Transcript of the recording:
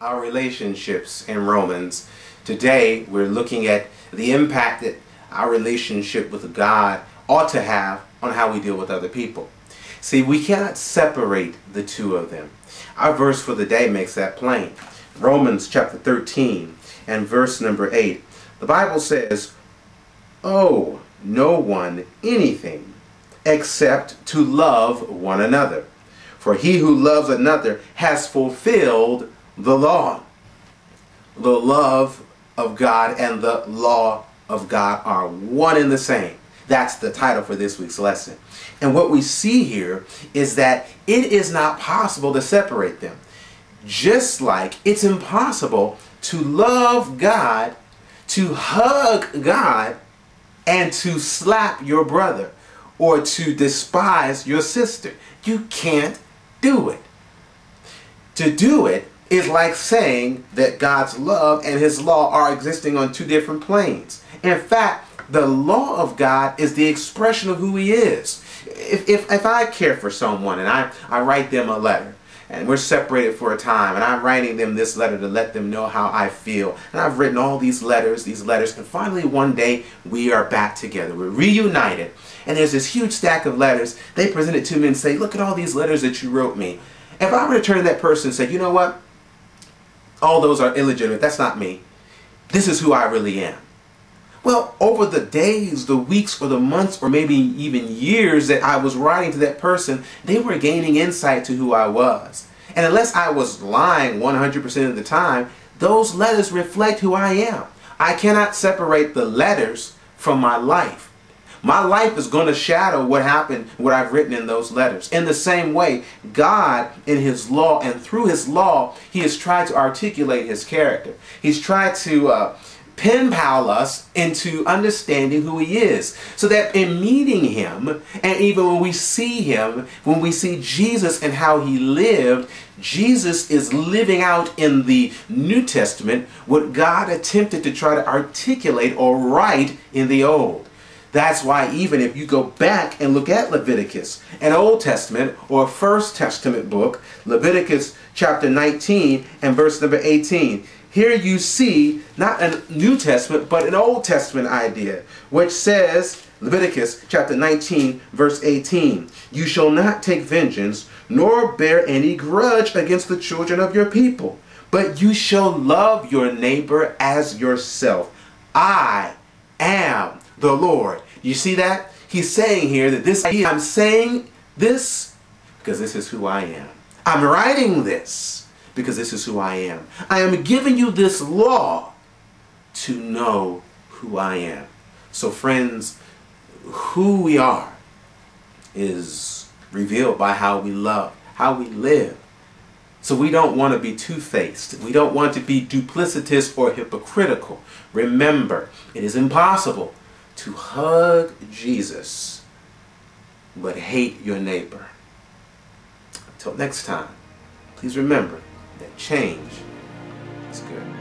our relationships in Romans. Today we're looking at the impact that our relationship with God ought to have on how we deal with other people. See, we cannot separate the two of them. Our verse for the day makes that plain. Romans chapter 13 and verse number 8. The Bible says, "Owe no one anything except to love one another. For he who loves another has fulfilled the law." The love of God and the law of God are one and the same. That's the title for this week's lesson. And what we see here is that it is not possible to separate them. Just like it's impossible to love God, to hug God, and to slap your brother or to despise your sister. You can't do it. To do it is like saying that God's love and His law are existing on two different planes. In fact, the law of God is the expression of who He is. If I care for someone and I write them a letter, and we're separated for a time, and I'm writing them this letter to let them know how I feel, and I've written all these letters, and finally one day we are back together. We're reunited, and there's this huge stack of letters. They present it to me and say, "Look at all these letters that you wrote me." If I were to turn to that person and say, "You know what? All those are illegitimate. That's not me. This is who I really am." Well, over the days, the weeks, or the months, or maybe even years that I was writing to that person, they were gaining insight to who I was. And unless I was lying 100% of the time, those letters reflect who I am. I cannot separate the letters from my life. My life is going to shadow what happened, what I've written in those letters. In the same way, God, in His law and through His law, He has tried to articulate His character. He's tried to pen pal us into understanding who He is, so that in meeting Him, and even when we see Him, when we see Jesus and how He lived, Jesus is living out in the New Testament what God attempted to try to articulate or write in the Old. That's why even if you go back and look at Leviticus, an Old Testament or First Testament book, Leviticus chapter 19 and verse number 18, here you see not a New Testament but an Old Testament idea, which says, Leviticus chapter 19 verse 18, "You shall not take vengeance nor bear any grudge against the children of your people, but you shall love your neighbor as yourself. I am the Lord." You see that? He's saying here that this idea, I'm saying this because this is who I am. I'm writing this because this is who I am. I am giving you this law to know who I am. So friends, who we are is revealed by how we love, how we live. So we don't want to be two-faced. We don't want to be duplicitous or hypocritical. Remember, it is impossible to hug Jesus but hate your neighbor. Until next time, please remember that change is good.